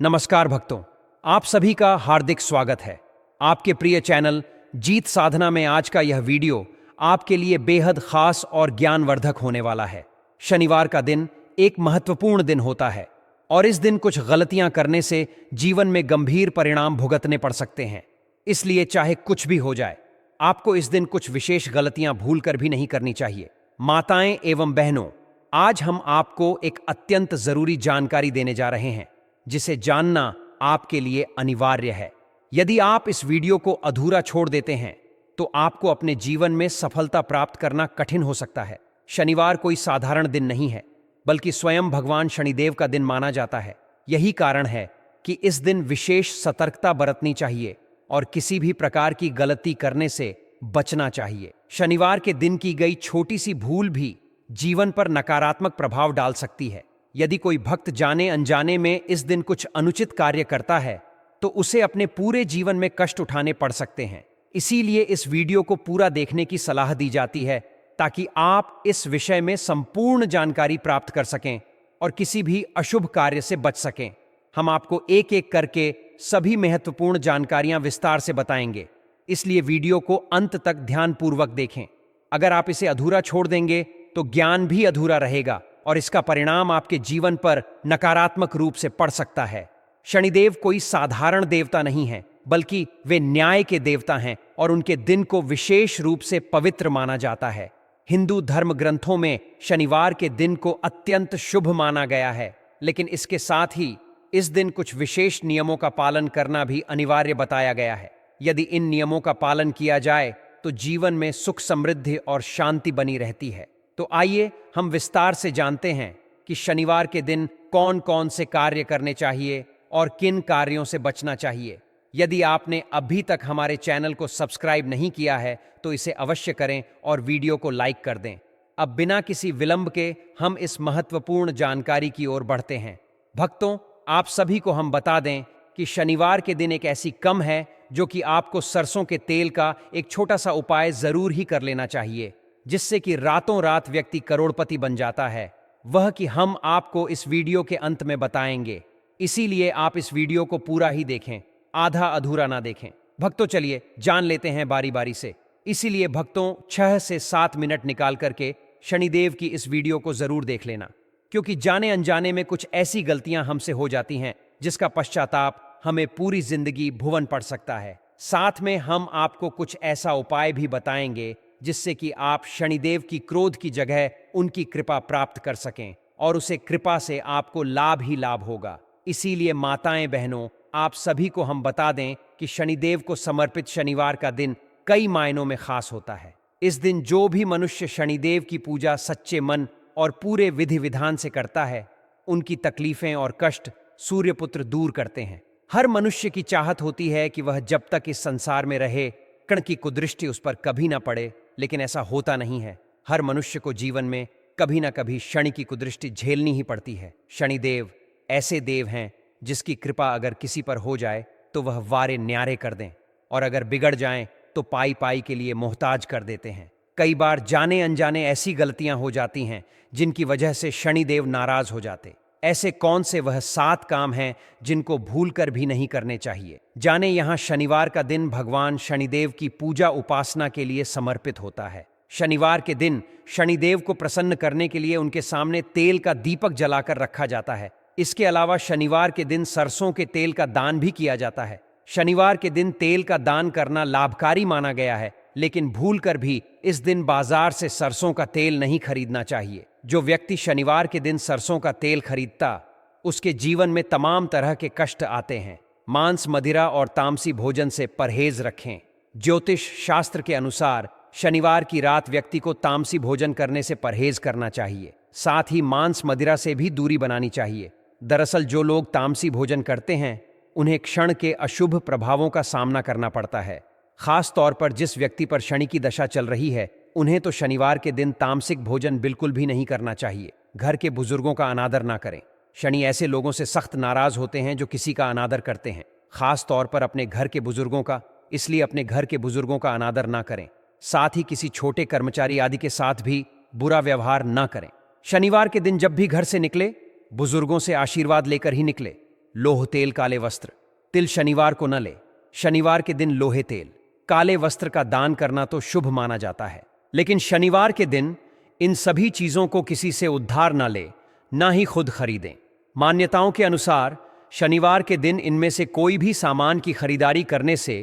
नमस्कार भक्तों, आप सभी का हार्दिक स्वागत है। आपके प्रिय चैनल जीत साधना में आज का यह वीडियो आपके लिए बेहद खास और ज्ञानवर्धक होने वाला है। शनिवार का दिन एक महत्वपूर्ण दिन होता है और इस दिन कुछ गलतियां करने से जीवन में गंभीर परिणाम भुगतने पड़ सकते हैं। इसलिए चाहे कुछ भी हो जाए, आपको इस दिन कुछ विशेष गलतियां भूलकर भी नहीं करनी चाहिए। माताएं एवं बहनों, आज हम आपको एक अत्यंत जरूरी जानकारी देने जा रहे हैं जिसे जानना आपके लिए अनिवार्य है। यदि आप इस वीडियो को अधूरा छोड़ देते हैं तो आपको अपने जीवन में सफलता प्राप्त करना कठिन हो सकता है। शनिवार कोई साधारण दिन नहीं है, बल्कि स्वयं भगवान शनिदेव का दिन माना जाता है। यही कारण है कि इस दिन विशेष सतर्कता बरतनी चाहिए और किसी भी प्रकार की गलती करने से बचना चाहिए। शनिवार के दिन की गई छोटी सी भूल भी जीवन पर नकारात्मक प्रभाव डाल सकती है। यदि कोई भक्त जाने अनजाने में इस दिन कुछ अनुचित कार्य करता है तो उसे अपने पूरे जीवन में कष्ट उठाने पड़ सकते हैं। इसीलिए इस वीडियो को पूरा देखने की सलाह दी जाती है ताकि आप इस विषय में संपूर्ण जानकारी प्राप्त कर सकें और किसी भी अशुभ कार्य से बच सकें। हम आपको एक एक करके सभी महत्वपूर्ण जानकारियां विस्तार से बताएंगे, इसलिए वीडियो को अंत तक ध्यानपूर्वक देखें। अगर आप इसे अधूरा छोड़ देंगे तो ज्ञान भी अधूरा रहेगा और इसका परिणाम आपके जीवन पर नकारात्मक रूप से पड़ सकता है। शनिदेव कोई साधारण देवता नहीं है, बल्कि वे न्याय के देवता हैं और उनके दिन को विशेष रूप से पवित्र माना जाता है। हिंदू धर्म ग्रंथों में शनिवार के दिन को अत्यंत शुभ माना गया है, लेकिन इसके साथ ही इस दिन कुछ विशेष नियमों का पालन करना भी अनिवार्य बताया गया है। यदि इन नियमों का पालन किया जाए तो जीवन में सुख समृद्धि और शांति बनी रहती है। तो आइए हम विस्तार से जानते हैं कि शनिवार के दिन कौन कौन से कार्य करने चाहिए और किन कार्यों से बचना चाहिए। यदि आपने अभी तक हमारे चैनल को सब्सक्राइब नहीं किया है तो इसे अवश्य करें और वीडियो को लाइक कर दें। अब बिना किसी विलंब के हम इस महत्वपूर्ण जानकारी की ओर बढ़ते हैं। भक्तों, आप सभी को हम बता दें कि शनिवार के दिन एक ऐसी कम है जो कि आपको सरसों के तेल का एक छोटा सा उपाय जरूर ही कर लेना चाहिए, जिससे कि रातों रात व्यक्ति करोड़पति बन जाता है। वह कि हम आपको इस वीडियो के अंत में बताएंगे, इसीलिए आप इस वीडियो को पूरा ही देखें, आधा अधूरा ना देखें। भक्तों, चलिए जान लेते हैं बारी बारी से। इसीलिए भक्तों, 6 से 7 मिनट निकाल करके शनिदेव की इस वीडियो को जरूर देख लेना, क्योंकि जाने अनजाने में कुछ ऐसी गलतियां हमसे हो जाती हैं जिसका पश्चाताप हमें पूरी जिंदगी भुगतना पड़ सकता है। साथ में हम आपको कुछ ऐसा उपाय भी बताएंगे जिससे कि आप शनिदेव की क्रोध की जगह उनकी कृपा प्राप्त कर सकें और उसे कृपा से आपको लाभ ही लाभ होगा। इसीलिए माताएं बहनों, आप सभी को हम बता दें कि शनिदेव को समर्पित शनिवार का दिन कई मायनों में खास होता है। इस दिन जो भी मनुष्य शनिदेव की पूजा सच्चे मन और पूरे विधि विधान से करता है, उनकी तकलीफें और कष्ट सूर्यपुत्र दूर करते हैं। हर मनुष्य की चाहत होती है कि वह जब तक इस संसार में रहे कण की कुदृष्टि उस पर कभी ना पड़े, लेकिन ऐसा होता नहीं है। हर मनुष्य को जीवन में कभी ना कभी शनि की कुदृष्टि झेलनी ही पड़ती है। शनिदेव ऐसे देव हैं जिसकी कृपा अगर किसी पर हो जाए तो वह वारे न्यारे कर दें, और अगर बिगड़ जाएं तो पाई पाई के लिए मोहताज कर देते हैं। कई बार जाने अनजाने ऐसी गलतियां हो जाती हैं जिनकी वजह से शनिदेव नाराज हो जाते। ऐसे कौन से वह 7 काम हैं जिनको भूलकर भी नहीं करने चाहिए। जाने यहाँ शनिवार का दिन भगवान शनिदेव की पूजा उपासना के लिए समर्पित होता है। शनिवार के दिन शनिदेव को प्रसन्न करने के लिए उनके सामने तेल का दीपक जलाकर रखा जाता है। इसके अलावा शनिवार के दिन सरसों के तेल का दान भी किया जाता है। शनिवार के दिन तेल का दान करना लाभकारी माना गया है, लेकिन भूलकर भी इस दिन बाजार से सरसों का तेल नहीं खरीदना चाहिए। जो व्यक्ति शनिवार के दिन सरसों का तेल खरीदता, उसके जीवन में तमाम तरह के कष्ट आते हैं। मांस, मदिरा और तामसी भोजन से परहेज रखें। ज्योतिष शास्त्र के अनुसार शनिवार की रात व्यक्ति को तामसी भोजन करने से परहेज करना चाहिए। साथ ही मांस मदिरा से भी दूरी बनानी चाहिए। दरअसल जो लोग तामसी भोजन करते हैं उन्हें क्षण के अशुभ प्रभावों का सामना करना पड़ता है। खास तौर पर जिस व्यक्ति पर शनि की दशा चल रही है, उन्हें तो शनिवार के दिन तामसिक भोजन बिल्कुल भी नहीं करना चाहिए। घर के बुजुर्गों का अनादर ना करें। शनि ऐसे लोगों से सख्त नाराज होते हैं जो किसी का अनादर करते हैं, खास तौर पर अपने घर के बुजुर्गों का। इसलिए अपने घर के बुजुर्गों का अनादर ना करें। साथ ही किसी छोटे कर्मचारी आदि के साथ भी बुरा व्यवहार ना करें। शनिवार के दिन जब भी घर से निकले, बुजुर्गों से आशीर्वाद लेकर ही निकले। लोह तेल काले वस्त्र। तिल शनिवार को न ले। शनिवार के दिन लोहे तेल काले वस्त्र का दान करना तो शुभ माना जाता है, लेकिन शनिवार के दिन इन सभी चीजों को किसी से उधार ना ले, ना ही खुद खरीदें। मान्यताओं के अनुसार शनिवार के दिन इनमें से कोई भी सामान की खरीदारी करने से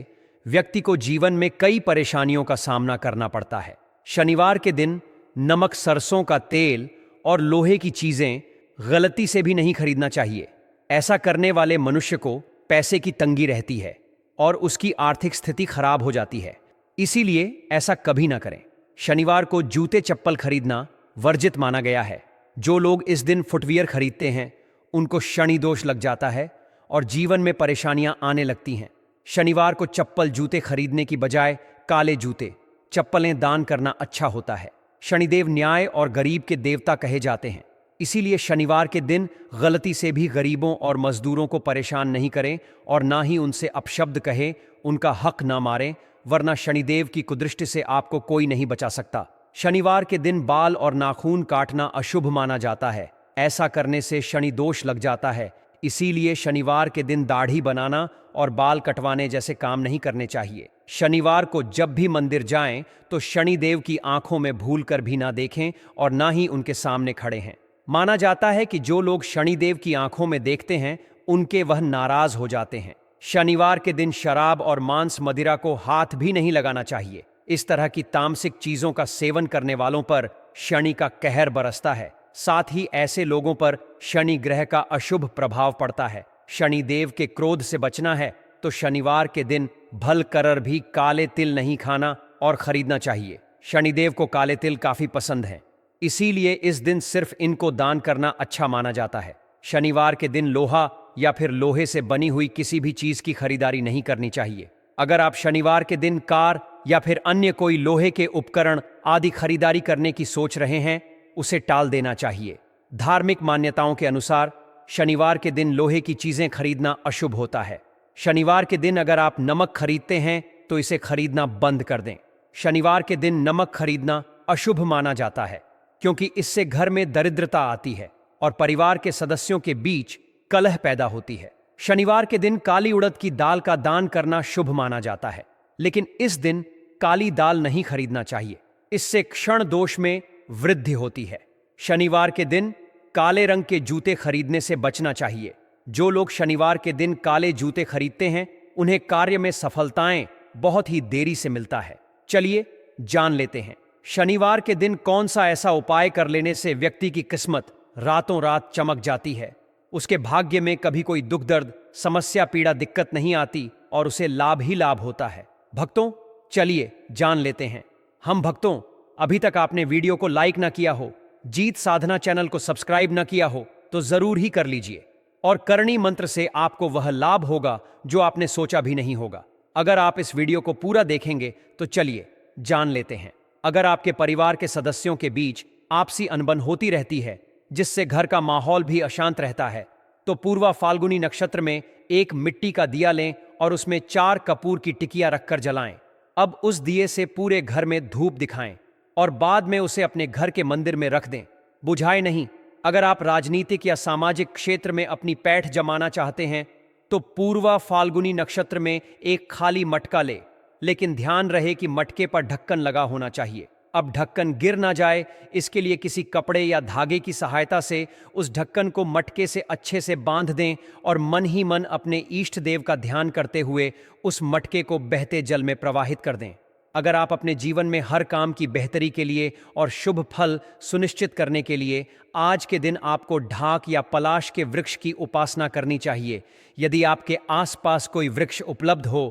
व्यक्ति को जीवन में कई परेशानियों का सामना करना पड़ता है। शनिवार के दिन नमक, सरसों का तेल और लोहे की चीजें गलती से भी नहीं खरीदना चाहिए। ऐसा करने वाले मनुष्य को पैसे की तंगी रहती है और उसकी आर्थिक स्थिति खराब हो जाती है, इसीलिए ऐसा कभी ना करें। शनिवार को जूते चप्पल खरीदना वर्जित माना गया है। जो लोग इस दिन फुटवियर खरीदते हैं उनको शनि दोष लग जाता है और जीवन में परेशानियां आने लगती हैं। शनिवार को चप्पल जूते खरीदने की बजाय काले जूते चप्पलें दान करना अच्छा होता है। शनिदेव न्याय और गरीब के देवता कहे जाते हैं, इसीलिए शनिवार के दिन गलती से भी गरीबों और मजदूरों को परेशान नहीं करें और ना ही उनसे अपशब्द कहें, उनका हक ना मारें, वरना शनिदेव की कुदृष्टि से आपको कोई नहीं बचा सकता। शनिवार के दिन बाल और नाखून काटना अशुभ माना जाता है। ऐसा करने से शनि दोष लग जाता है, इसीलिए शनिवार के दिन दाढ़ी बनाना और बाल कटवाने जैसे काम नहीं करने चाहिए। शनिवार को जब भी मंदिर जाएं तो शनिदेव की आंखों में भूल कर भी ना देखें और ना ही उनके सामने खड़े हैं। माना जाता है कि जो लोग शनिदेव की आंखों में देखते हैं उनके वह नाराज हो जाते हैं। शनिवार के दिन शराब और मांस मदिरा को हाथ भी नहीं लगाना चाहिए। इस तरह की तामसिक चीजों का सेवन करने वालों पर शनि का कहर बरसता है। साथ ही ऐसे लोगों पर शनि ग्रह का अशुभ प्रभाव पड़ता है। शनिदेव के क्रोध से बचना है तो शनिवार के दिन भल करर भी काले तिल नहीं खाना और खरीदना चाहिए। शनिदेव को काले तिल काफी पसंद है, इसीलिए इस दिन सिर्फ इनको दान करना अच्छा माना जाता है। शनिवार के दिन लोहा या फिर लोहे से बनी हुई किसी भी चीज की खरीदारी नहीं करनी चाहिए। अगर आप शनिवार के दिन कार या फिर अन्य कोई लोहे के उपकरण आदि खरीदारी करने की सोच रहे हैं, उसे टाल देना चाहिए। धार्मिक मान्यताओं के अनुसार शनिवार के दिन लोहे की चीजें खरीदना अशुभ होता है। शनिवार के दिन अगर आप नमक खरीदते हैं तो इसे खरीदना बंद कर दें। शनिवार के दिन नमक खरीदना अशुभ माना जाता है, क्योंकि इससे घर में दरिद्रता आती है और परिवार के सदस्यों के बीच कलह पैदा होती है। शनिवार के दिन काली उड़द की दाल का दान करना शुभ माना जाता है, लेकिन इस दिन काली दाल नहीं खरीदना चाहिए, इससे क्षण दोष में वृद्धि होती है। शनिवार के दिन काले रंग के जूते खरीदने से बचना चाहिए। जो लोग शनिवार के दिन काले जूते खरीदते हैं उन्हें कार्य में सफलताएं बहुत ही देरी से मिलता है। चलिए जान लेते हैं शनिवार के दिन कौन सा ऐसा उपाय कर लेने से व्यक्ति की किस्मत रातों रात चमक जाती है, उसके भाग्य में कभी कोई दुख दर्द समस्या पीड़ा दिक्कत नहीं आती और उसे लाभ ही लाभ होता है। भक्तों, चलिए जान लेते हैं। हम भक्तों, अभी तक आपने वीडियो को लाइक ना किया हो, जीत साधना चैनल को सब्सक्राइब ना किया हो तो जरूर ही कर लीजिए और करणी मंत्र से आपको वह लाभ होगा जो आपने सोचा भी नहीं होगा। अगर आप इस वीडियो को पूरा देखेंगे तो चलिए जान लेते हैं। अगर आपके परिवार के सदस्यों के बीच आपसी अनबन होती रहती है जिससे घर का माहौल भी अशांत रहता है, तो पूर्वा फाल्गुनी नक्षत्र में एक मिट्टी का दिया लें और उसमें 4 कपूर की टिकियां रखकर जलाएं। अब उस दिए से पूरे घर में धूप दिखाएं और बाद में उसे अपने घर के मंदिर में रख दें, बुझाए नहीं। अगर आप राजनीतिक या सामाजिक क्षेत्र में अपनी पैठ जमाना चाहते हैं तो पूर्वा फाल्गुनी नक्षत्र में एक खाली मटका ले, लेकिन ध्यान रहे कि मटके पर ढक्कन लगा होना चाहिए। अब ढक्कन गिर ना जाए, इसके लिए किसी कपड़े या धागे की सहायता से उस ढक्कन को मटके से अच्छे से बांध दें और मन ही मन अपने इष्ट देव का ध्यान करते हुए उस मटके को बहते जल में प्रवाहित कर दें। अगर आप अपने जीवन में हर काम की बेहतरी के लिए और शुभ फल सुनिश्चित करने के लिए आज के दिन आपको ढाक या पलाश के वृक्ष की उपासना करनी चाहिए। यदि आपके आसपास कोई वृक्ष उपलब्ध हो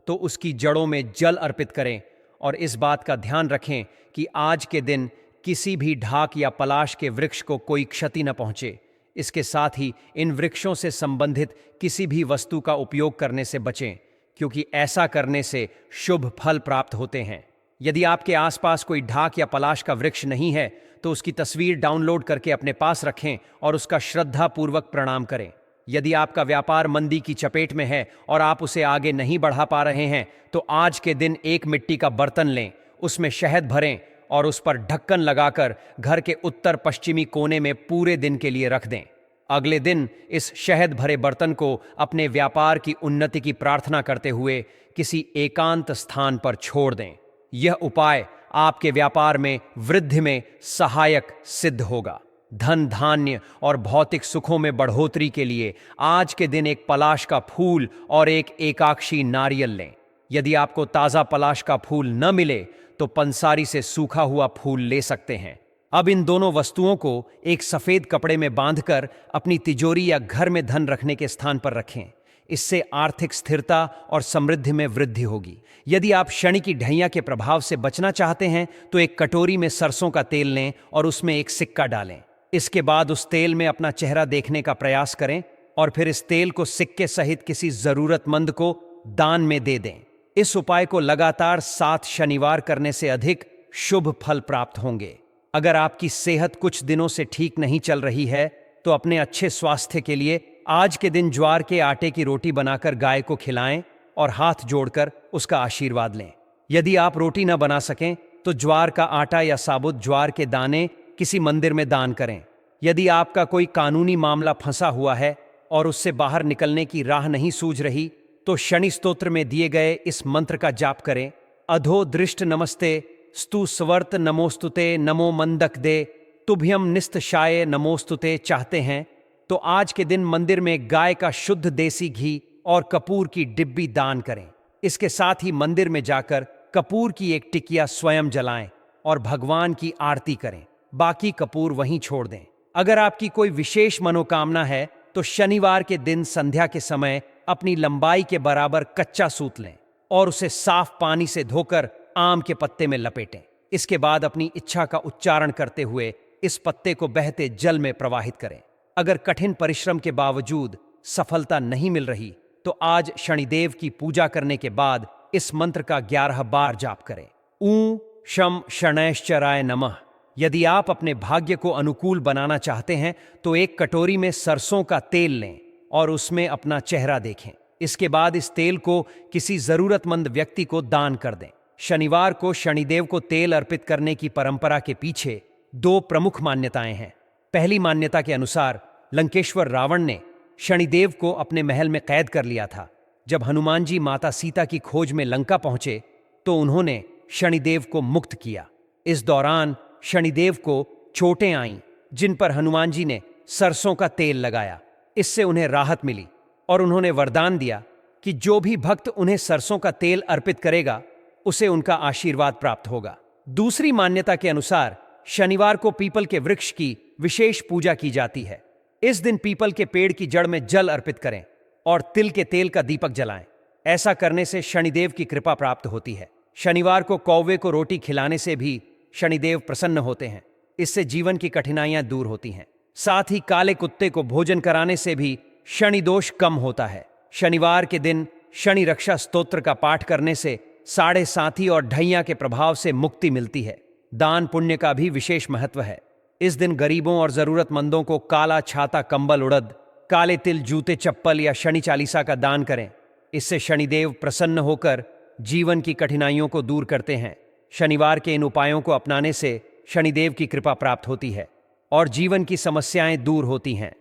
तो उसकी जड़ों में जल अर्पित करें और इस बात का ध्यान रखें कि आज के दिन किसी भी ढाक या पलाश के वृक्ष को कोई क्षति न पहुंचे। इसके साथ ही इन वृक्षों से संबंधित किसी भी वस्तु का उपयोग करने से बचें, क्योंकि ऐसा करने से शुभ फल प्राप्त होते हैं। यदि आपके आसपास कोई ढाक या पलाश का वृक्ष नहीं है तो उसकी तस्वीर डाउनलोड करके अपने पास रखें और उसका श्रद्धापूर्वक प्रणाम करें। यदि आपका व्यापार मंदी की चपेट में है और आप उसे आगे नहीं बढ़ा पा रहे हैं तो आज के दिन एक मिट्टी का बर्तन लें, उसमें शहद भरें और उस पर ढक्कन लगाकर घर के उत्तर पश्चिमी कोने में पूरे दिन के लिए रख दें। अगले दिन इस शहद भरे बर्तन को अपने व्यापार की उन्नति की प्रार्थना करते हुए किसी एकांत स्थान पर छोड़ दें। यह उपाय आपके व्यापार में वृद्धि में सहायक सिद्ध होगा। धन धान्य और भौतिक सुखों में बढ़ोतरी के लिए आज के दिन एक पलाश का फूल और एक एकाक्षी नारियल लें। यदि आपको ताज़ा पलाश का फूल न मिले तो पंसारी से सूखा हुआ फूल ले सकते हैं। अब इन दोनों वस्तुओं को एक सफ़ेद कपड़े में बांधकर अपनी तिजोरी या घर में धन रखने के स्थान पर रखें। इससे आर्थिक स्थिरता और समृद्धि में वृद्धि होगी। यदि आप शनि की ढैया के प्रभाव से बचना चाहते हैं तो एक कटोरी में सरसों का तेल लें और उसमें एक सिक्का डालें। इसके बाद उस तेल में अपना चेहरा देखने का प्रयास करें और फिर इस तेल को सिक्के सहित किसी जरूरतमंद को दान में दे दें। इस उपाय को लगातार 7 शनिवार करने से अधिक शुभ फल प्राप्त होंगे। अगर आपकी सेहत कुछ दिनों से ठीक नहीं चल रही है तो अपने अच्छे स्वास्थ्य के लिए आज के दिन ज्वार के आटे की रोटी बनाकर गाय को खिलाएं और हाथ जोड़कर उसका आशीर्वाद लें। यदि आप रोटी न बना सकें तो ज्वार का आटा या साबुत ज्वार के दाने किसी मंदिर में दान करें। यदि आपका कोई कानूनी मामला फंसा हुआ है और उससे बाहर निकलने की राह नहीं सूझ रही तो शनि स्तोत्र में दिए गए इस मंत्र का जाप करें। अधो दृष्ट नमस्ते स्तु स्वर्त नमोस्तुते नमो मंदक दे तुभ्यम निस्तशाय नमोस्तुते चाहते हैं तो आज के दिन मंदिर में गाय का शुद्ध देसी घी और कपूर की डिब्बी दान करें। इसके साथ ही मंदिर में जाकर कपूर की एक टिकिया स्वयं जलाएं और भगवान की आरती करें। बाकी कपूर वहीं छोड़ दें। अगर आपकी कोई विशेष मनोकामना है तो शनिवार के दिन संध्या के समय अपनी लंबाई के बराबर कच्चा सूत लें और उसे साफ पानी से धोकर आम के पत्ते में लपेटें। इसके बाद अपनी इच्छा का उच्चारण करते हुए इस पत्ते को बहते जल में प्रवाहित करें। अगर कठिन परिश्रम के बावजूद सफलता नहीं मिल रही तो आज शनिदेव की पूजा करने के बाद इस मंत्र का 11 बार जाप करें। ऊं शम शनैश्चराय नमः। यदि आप अपने भाग्य को अनुकूल बनाना चाहते हैं तो एक कटोरी में सरसों का तेल लें और उसमें अपना चेहरा देखें। इसके बाद इस तेल को किसी जरूरतमंद व्यक्ति को दान कर दें। शनिवार को शनिदेव को तेल अर्पित करने की परंपरा के पीछे 2 प्रमुख मान्यताएं हैं। पहली मान्यता के अनुसार लंकेश्वर रावण ने शनिदेव को अपने महल में कैद कर लिया था। जब हनुमान जी माता सीता की खोज में लंका पहुंचे तो उन्होंने शनिदेव को मुक्त किया। इस दौरान शनिदेव को चोटें आईं जिन पर हनुमान जी ने सरसों का तेल लगाया। इससे उन्हें राहत मिली और उन्होंने वरदान दिया कि जो भी भक्त उन्हें सरसों का तेल अर्पित करेगा उसे उनका आशीर्वाद प्राप्त होगा। दूसरी मान्यता के अनुसार शनिवार को पीपल के वृक्ष की विशेष पूजा की जाती है। इस दिन पीपल के पेड़ की जड़ में जल अर्पित करें और तिल के तेल का दीपक जलाएं। ऐसा करने से शनिदेव की कृपा प्राप्त होती है। शनिवार को कौवे को रोटी खिलाने से भी शनिदेव प्रसन्न होते हैं। इससे जीवन की कठिनाइयां दूर होती हैं। साथ ही काले कुत्ते को भोजन कराने से भी शनि दोष कम होता है। शनिवार के दिन शनि रक्षा स्तोत्र का पाठ करने से साढ़े साथी और ढैया के प्रभाव से मुक्ति मिलती है। दान पुण्य का भी विशेष महत्व है। इस दिन गरीबों और जरूरतमंदों को काला छाता, कंबल, उड़द, काले तिल, जूते, चप्पल या शनि चालीसा का दान करें। इससे शनिदेव प्रसन्न होकर जीवन की कठिनाइयों को दूर करते हैं। शनिवार के इन उपायों को अपनाने से शनिदेव की कृपा प्राप्त होती है और जीवन की समस्याएं दूर होती हैं।